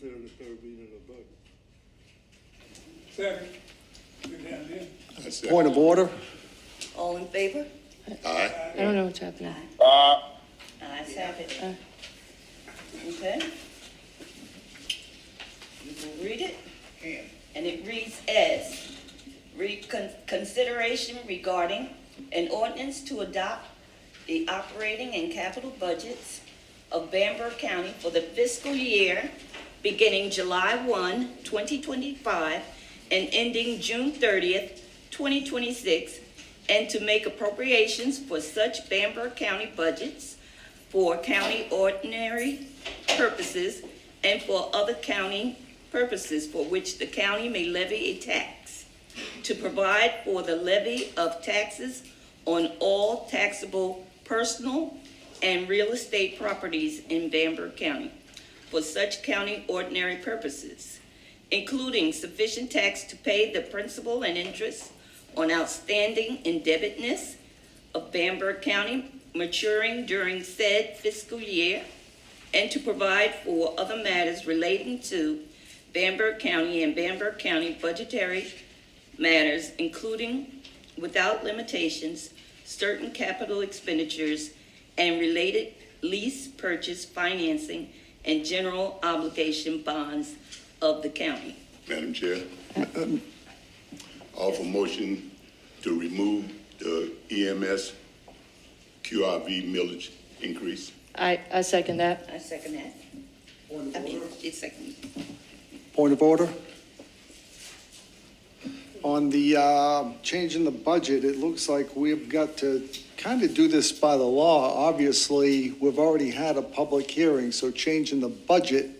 reconsider the third reading of the budget. Second. Get down there. I second. Point of order. All in favor? Aye. I don't know what's happening. Ayes have it. Okay. You will read it. And it reads as consideration regarding an ordinance to adopt the operating and capital budgets of Bamberg County for the fiscal year beginning July 1, 2025 and ending June 30th, 2026, and to make appropriations for such Bamberg County budgets for county ordinary purposes and for other county purposes for which the county may levy a tax, to provide for the levy of taxes on all taxable personal and real estate properties in Bamberg County for such county ordinary purposes, including sufficient tax to pay the principal and interest on outstanding indebtedness of Bamberg County maturing during said fiscal year, and to provide for other matters relating to Bamberg County and Bamberg County budgetary matters, including, without limitations, certain capital expenditures and related lease purchase financing and general obligation bonds of the county. Madam Chair, offer motion to remove the EMS QRV millage increase. I second that. I second that. It's second. Point of order. On the change in the budget, it looks like we've got to kind of do this by the law. Obviously, we've already had a public hearing, so changing the budget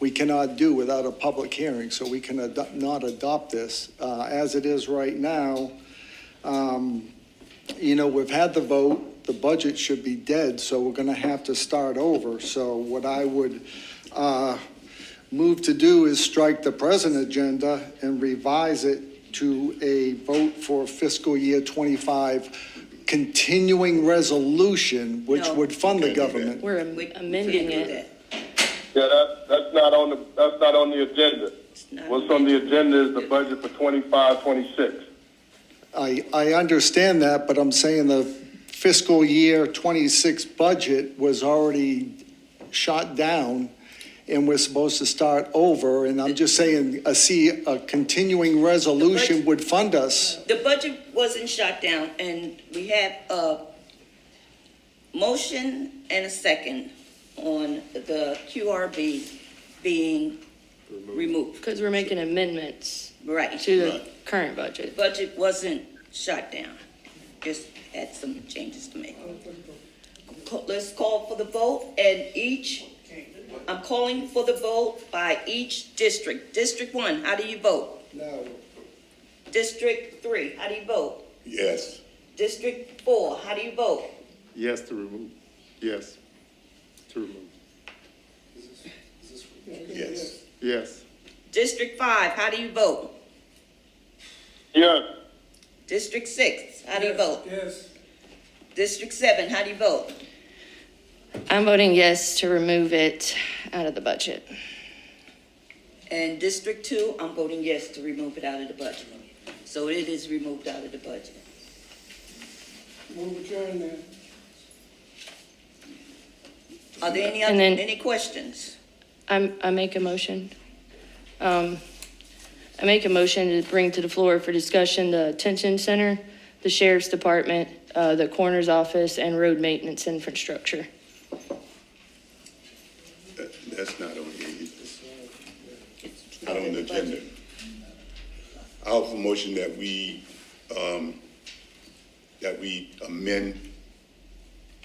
we cannot do without a public hearing, so we can not adopt this. As it is right now, we've had the vote, the budget should be dead, so we're gonna have to start over. So what I would move to do is strike the present agenda and revise it to a vote for fiscal year 25 continuing resolution, which No. would fund the Can't do that. government. We're amending Can't do it. that. Yeah, that's not on the agenda. It's not What's on the agenda is the budget for 25, 26. I understand that, but I'm saying the fiscal year 26 budget was already shot down, and we're supposed to start over, and I'm just saying, a continuing resolution would fund us. The budget wasn't shot down, and we have a motion and a second on the QRB being removed. Because we're making amendments Right. to the Right. current The budget. budget wasn't shot down, just had some changes to make. Let's call for the vote, and I'm calling for the vote by each district. District 1, how do you vote? No. District 3, how do you vote? Yes. District 4, how do you vote? Yes to remove. Yes. To remove. Yes. Yes. District 5, how do you vote? Yes. District 6, how do you vote? Yes. District 7, how do you vote? I'm voting yes to remove it out of the budget. And District 2, I'm voting yes to remove it out of the budget. So it is removed out of the budget. Move adjourned then. Are there And then- any questions? I make a motion. I make a motion to bring to the floor for discussion the detention center, the sheriff's department, the coroner's office, and road maintenance infrastructure. That's not on here either. Not on the agenda. I offer motion that we amend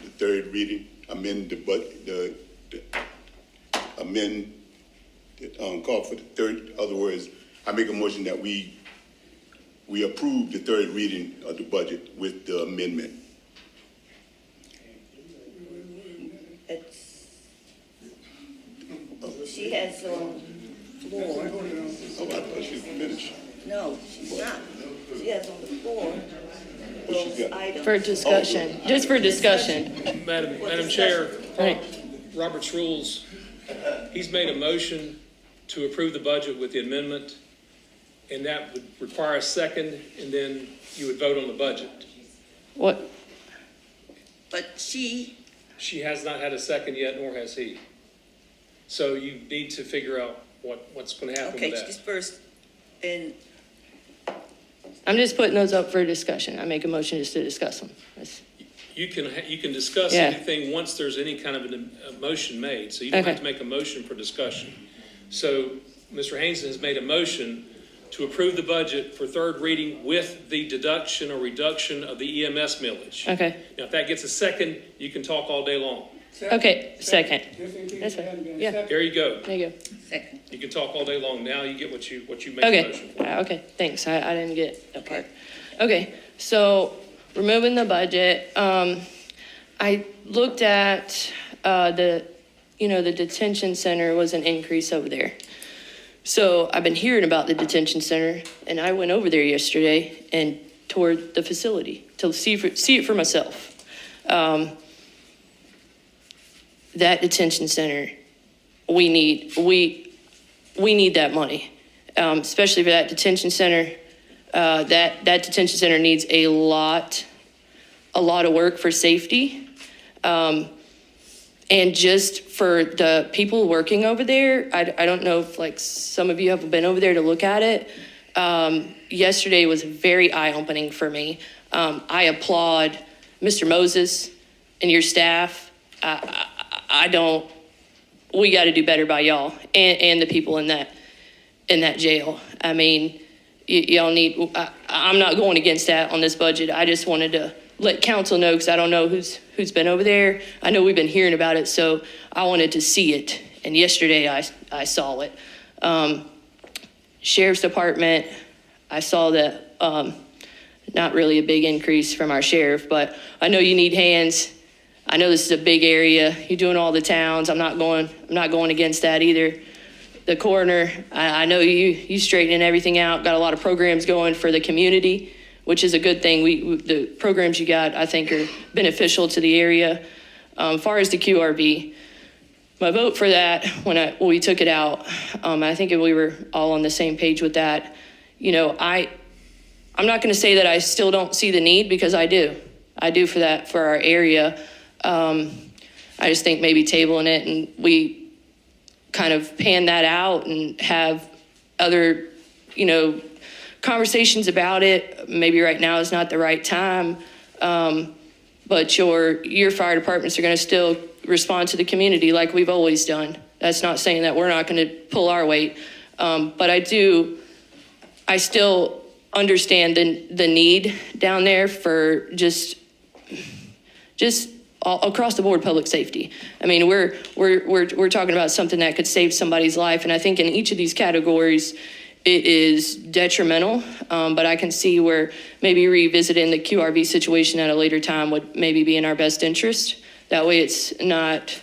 the third reading, amend call for the third, other words, I make a motion that we approve the third reading of the budget with the amendment. She has on floor. Oh, I thought she was finished. No, she's not. She has on the floor She's those got- items. For discussion, just for discussion. Madam Chair, Right. Robert's rules He's made a motion to approve the budget with the amendment, and that would require a second, and then you would vote on the budget. What, But she, She has not had a second yet, nor has he. So you need to figure out what's going to happen okay, with she's that. first, and I'm just putting those up for discussion. I make a motion just to discuss them. You can discuss Yeah. anything once there's any kind of a motion made, so you don't have Okay. to make a motion for discussion. So Mr. Haynes has made a motion to approve the budget for third reading with the deduction or reduction of the EMS millage. Okay, Now, if that gets a second, you can talk all day long. okay, second. Just in case That's it fine. hadn't been Yeah. seconded. There you go. There you go. second. You can talk all day long. Now you get what you made the Okay, motion for. okay, thanks. I didn't get that part. Okay, so removing the budget, I looked at, the detention center was an increase over there. So I've been hearing about the detention center, and I went over there yesterday and toured the facility to see it for myself. That detention center, we need that money, especially for that detention center. That detention center needs a lot of work for safety. And just for the people working over there, I don't know if like some of you have been over there to look at it. Yesterday was very eye-opening for me. I applaud Mr. Moses and your staff. We got to do better by y'all and the people in that jail. I mean, y'all need, I'm not going against that on this budget. I just wanted to let council know, because I don't know who's been over there. I know we've been hearing about it, so I wanted to see it. And yesterday I saw it. Sheriff's Department, I saw that, not really a big increase from our sheriff, but I know you need hands. I know this is a big area. You're doing all the towns. I'm not going against that either. The coroner, I know you straightening everything out, got a lot of programs going for the community, which is a good thing. The programs you got, I think, are beneficial to the area. As far as the QRB, my vote for that when we took it out, I think we were all on the same page with that. I'm not going to say that I still don't see the need, because I do. I do for that, for our area. I just think maybe tabling it and we kind of pan that out and have other, conversations about it. Maybe right now is not the right time. But your fire departments are going to still respond to the community like we've always done. That's not saying that we're not going to pull our weight. But I still understand the need down there for just all across the board public safety. I mean, we're talking about something that could save somebody's life, and I think in each of these categories it is detrimental, but I can see where maybe revisiting the QRV situation at a later time would maybe be in our best interest. That way it's not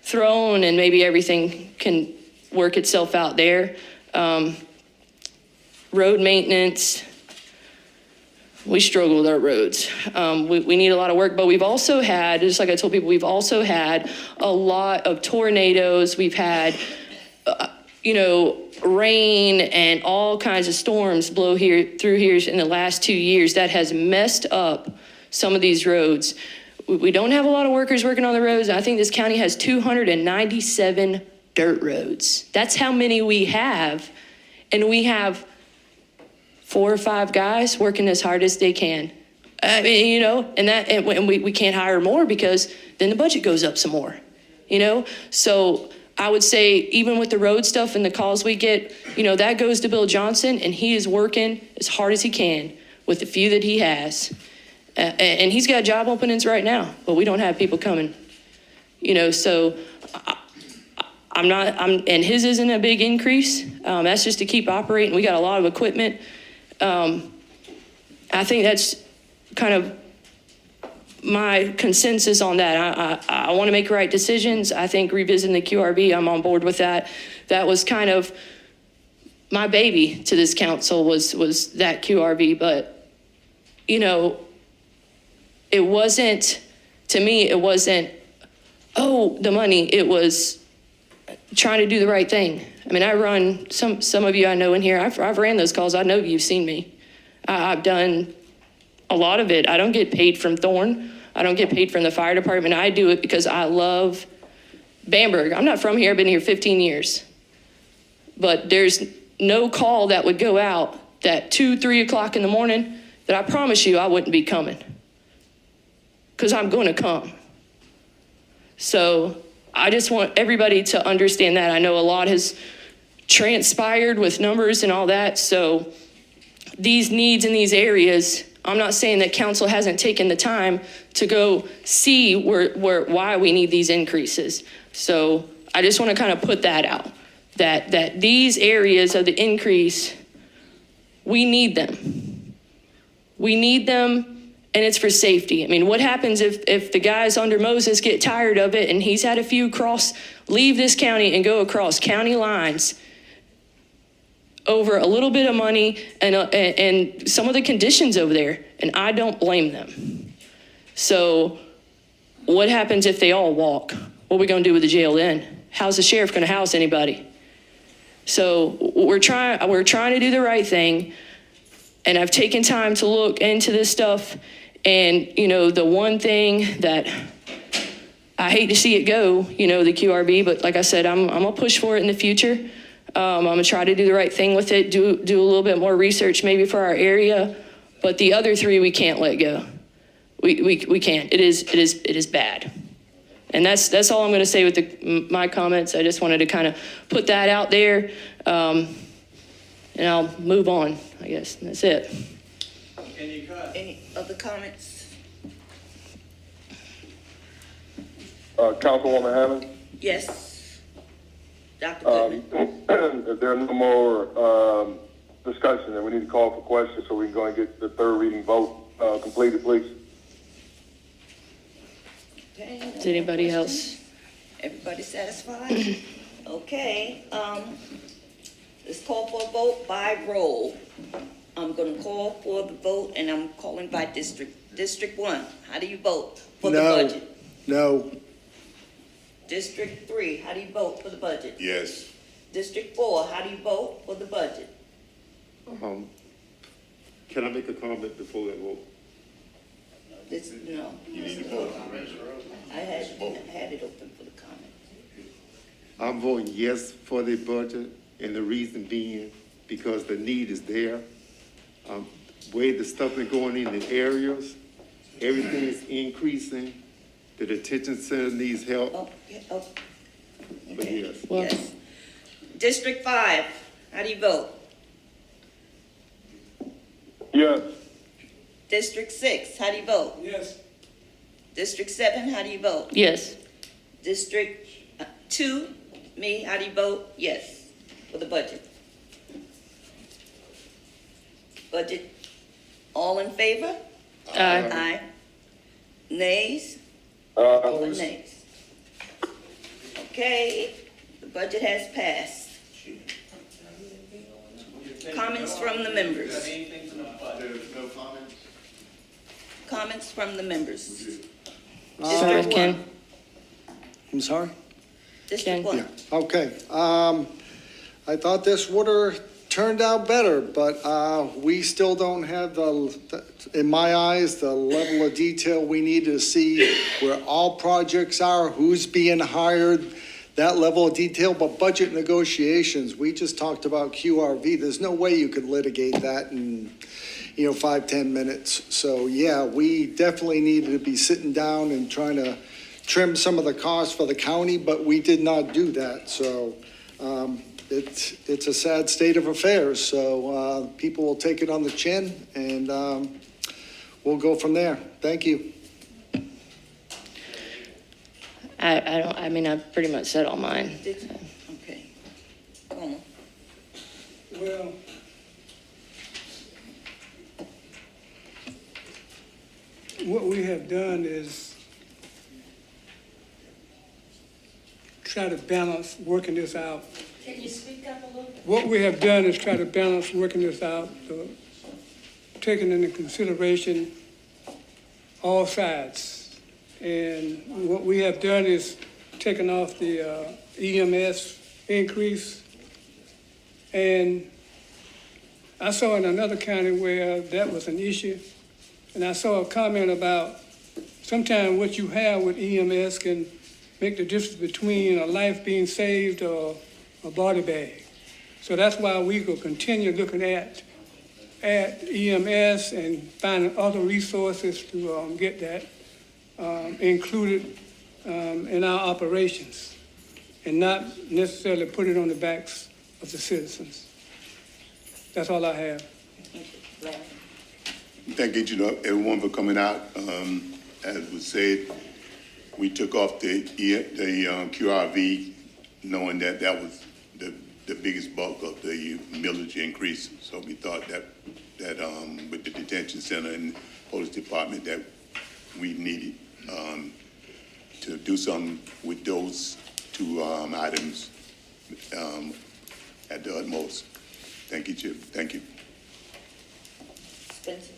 thrown and maybe everything can work itself out there. Road maintenance, we struggle with our roads. We need a lot of work, but we've also had, just like I told people, we've also had a lot of tornadoes. We've had, rain and all kinds of storms blow through here in the last 2 years that has messed up some of these roads. We don't have a lot of workers working on the roads. I think this county has 297 dirt roads. That's how many we have. And we have 4 or 5 guys working as hard as they can. I mean, and we can't hire more because then the budget goes up some more, So I would say even with the road stuff and the calls we get, that goes to Bill Johnson, and he is working as hard as he can with the few that he has. And he's got job openings right now, but we don't have people coming, so and his isn't a big increase. That's just to keep operating. We got a lot of equipment. I think that's kind of my consensus on that. I want to make right decisions. I think revisiting the QRB, I'm on board with that. That was kind of my baby to this council was that QRB, but it wasn't, to me, it wasn't, the money. It was, trying to do the right thing. I mean, I run, some of you I know in here, I've ran those calls. I know you've seen me. I've done a lot of it. I don't get paid from Thorn. I don't get paid from the fire department. I do it because I love Bamberg. I'm not from here. I've been here 15 years. But there's no call that would go out that 2, 3 o'clock in the morning that I promise you I wouldn't be coming. Because I'm going to come. So I just want everybody to understand that. I know a lot has transpired with numbers and all that. So these needs in these areas, I'm not saying that council hasn't taken the time to go see why we need these increases. So I just want to kind of put that out, that these areas of the increase, we need them. We need them, and it's for safety. I mean, what happens if the guys under Moses get tired of it and he's had a few leave this county and go across county lines over a little bit of money and some of the conditions over there, and I don't blame them. So what happens if they all walk? What are we going to do with the jail then? How's the sheriff going to house anybody? So we're trying to do the right thing, and I've taken time to look into this stuff, and, you know, the one thing that I hate to see it go, you know, the QRB, but like I said, I'm going to push for it in the future. I'm going to try to do the right thing with it, do a little bit more research maybe for our area, but the other three we can't let go. We can't. It is bad. And that's all I'm going to say with my comments. I just wanted to kind of put that out there, and I'll move on, I guess. That's it. Any other comments? Councilwoman Hammond? Yes. Dr. Goodman. If there are no more discussion, then we need to call for questions so we can go and get the third reading vote completed, please. Okay, Is anybody else? Everybody satisfied? Okay, let's call for a vote by roll. I'm gonna call for the vote, and I'm calling by district. District 1, how do you vote for the budget? No. District 3, how do you vote for the budget? Yes. District 4, how do you vote for the budget? Can I make a comment before that vote? No. You need to vote. I had it open for the comment. I'm voting yes for the budget, and the reason being because the need is there. Way the stuff is going in the areas, everything is increasing. The detention center needs help. Oh, yeah, oh. But Okay. yes. Well- Yes. District 5, how do you vote? Yes. District 6, how do you vote? Yes. District 7, how do you vote? Yes. District 2, me, how do you vote? Yes, for the budget. Budget, all in favor? Aye. Aye. Nays? Opposed. Nays. Okay, the budget has passed. Comments from the members? No comments? Comments from the members? Start with Ken. I'm sorry? District Ken. 1. Okay. I thought this would have turned out better, but we still don't have in my eyes, the level of detail we need to see where all projects are, who's being hired, that level of detail. But budget negotiations, we just talked about QRV. There's no way you could litigate that in 5-10 minutes. So yeah, we definitely needed to be sitting down and trying to trim some of the costs for the county, but we did not do that. So it's a sad state of affairs. So people will take it on the chin, and we'll go from there. Thank you. I pretty much said all mine. Okay. Come on. Well, what we have done is try to balance working this out. Can you speak up a little bit? What we have done is try to balance working this out, taking into consideration all sides. And what we have done is taken off the EMS increase. And I saw in another county where that was an issue, and I saw a comment about sometimes what you have with EMS can make the difference between a life being saved or a body bag. So that's why we will continue looking at EMS and finding other resources to get that included in our operations and not necessarily put it on the backs of the citizens. That's all I have. Thank you, everyone for coming out. As was said, we took off the QRV, knowing that that was the biggest bulk of the millage increase. So we thought that with the detention center and police department that we needed to do something with those two items at the utmost. Thank you, Chip. Thank you. Spencer?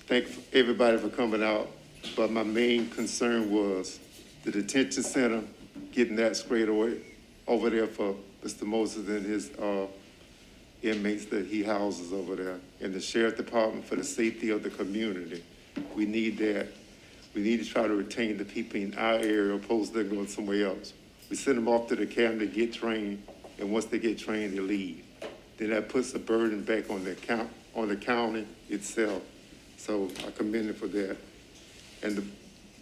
Thank everybody for coming out, but my main concern was the detention center, getting that squared away over there for Mr. Moses and his inmates that he houses over there, and the sheriff department for the safety of the community. We need that. We need to try to retain the people in our area opposed to them going somewhere else. We send them off to the academy to get trained, and once they get trained, they leave. Then that puts a burden back on the county itself. So I commend it for that. And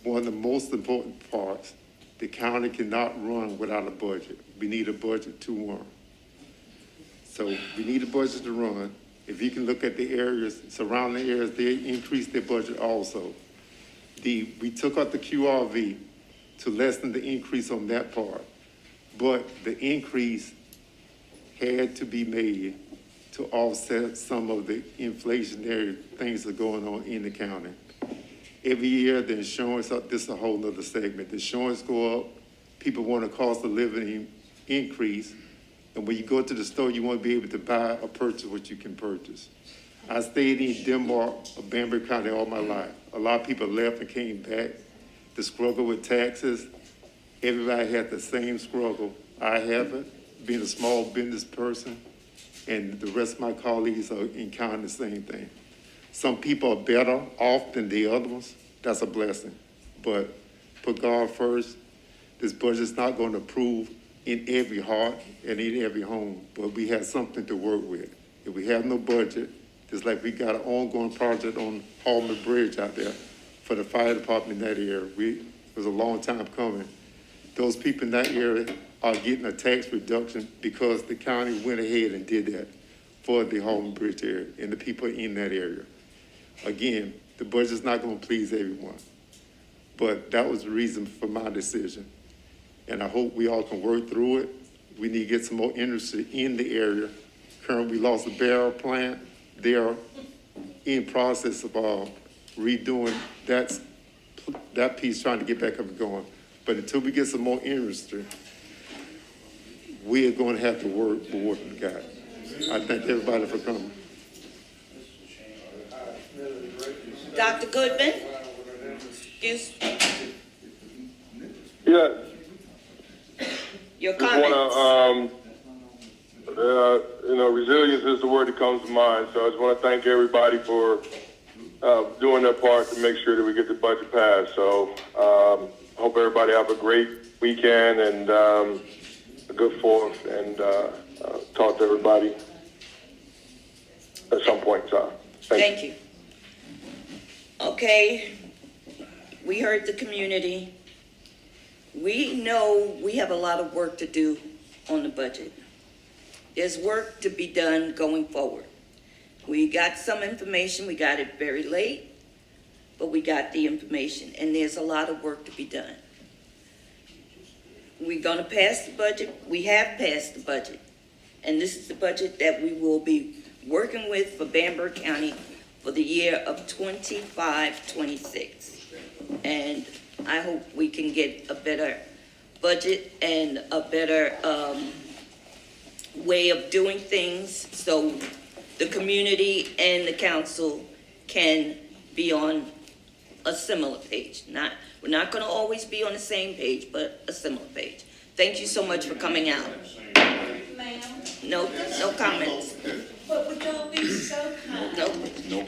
one of the most important parts, the county cannot run without a budget. We need a budget to run. So we need a budget to run. If you can look at the areas, surrounding areas, they increased their budget also. We took out the QRV to lessen the increase on that part, but the increase had to be made to offset some of the inflationary things that are going on in the county. Every year, the insurance, this is a whole nother segment, the insurance go up, people want a cost of living increase, and when you go to the store, you want to be able to buy or purchase what you can purchase. I stayed in Denmark, Bamberg County all my life. A lot of people left and came back. The struggle with taxes, everybody had the same struggle. I haven't, being a small business person, and the rest of my colleagues are encountering the same thing. Some people are better off than the other ones. That's a blessing. But put God first. This budget's not going to approve in every heart and in every home, but we have something to work with. If we have no budget, it's like we got an ongoing project on Hallman Bridge out there for the fire department in that area. It was a long time coming. Those people in that area are getting a tax reduction because the county went ahead and did that for the Hallman Bridge area and the people in that area. Again, the budget's not going to please everyone, but that was the reason for my decision. And I hope we all can work through it. We need to get some more industry in the area. Currently, we lost the barrel plant. They are in process of redoing that piece, trying to get back up and going. But until we get some more industry, we are going to have to work for what we got. I thank everybody for coming. Dr. Goodman? Excuse Yeah, your just comments. resilience is the word that comes to mind. So I just want to thank everybody for doing their part to make sure that we get the budget passed. So hope everybody have a great weekend and a good Fourth, and talk to everybody at some point in time. Thank you. Okay, we heard the community. We know we have a lot of work to do on the budget. There's work to be done going forward. We got some information, we got it very late, but we got the information, and there's a lot of work to be done. We're gonna pass the budget, we have passed the budget, and this is the budget that we will be working with for Bamberg County for the year of 25-26. And I hope we can get a better budget and a better way of doing things so the community and the council can be on a similar page. We're not going to always be on the same page, but a similar page. Thank you so much for coming out. No comments. But would y'all be so kind?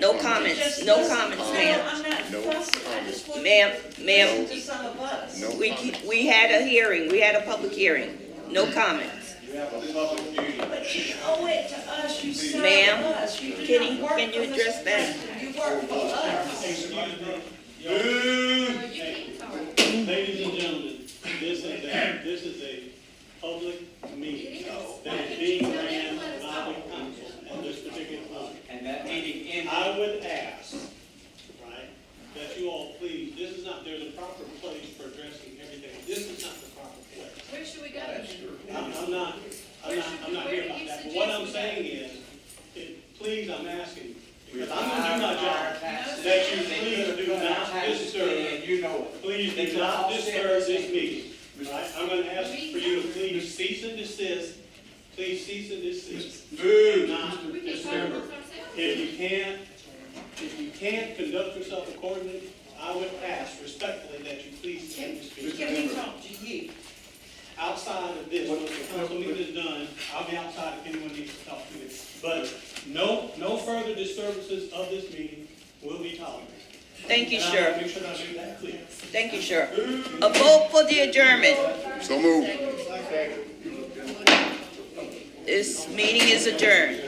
No comments, no comments, ma'am. I'm not fussing, I just want Ma'am, to some of us. we had a hearing, we had a public hearing. No comments. But you owe it to us, you serve Ma'am, us. You do can not work you for the address that? You work for us. Ladies and gentlemen, this is a public meeting that is being ran by the council at this particular time. And that meeting ended. I would ask, right, that you all please, there's a proper place for addressing everything. This is not the proper place. Where should we go? I'm not here about that. But what I'm saying is, please, I'm asking, because I'm gonna do my job, that you please do not disturb. And you know it. Please do not disturb this meeting, right? I'm gonna ask for you to please cease and desist. Please cease and desist. Do not disturb. If you can't conduct yourself accordingly, I would ask respectfully that you please end this meeting. Can we talk to you? Outside of this, once the council meeting is done, I'll be outside if anyone needs to talk to me. But no further disturbances of this meeting will be tolerated. Thank you, And I sir. want to make sure I make that clear. Thank you, sir. A vote for the adjournment. So moved. This meeting is adjourned.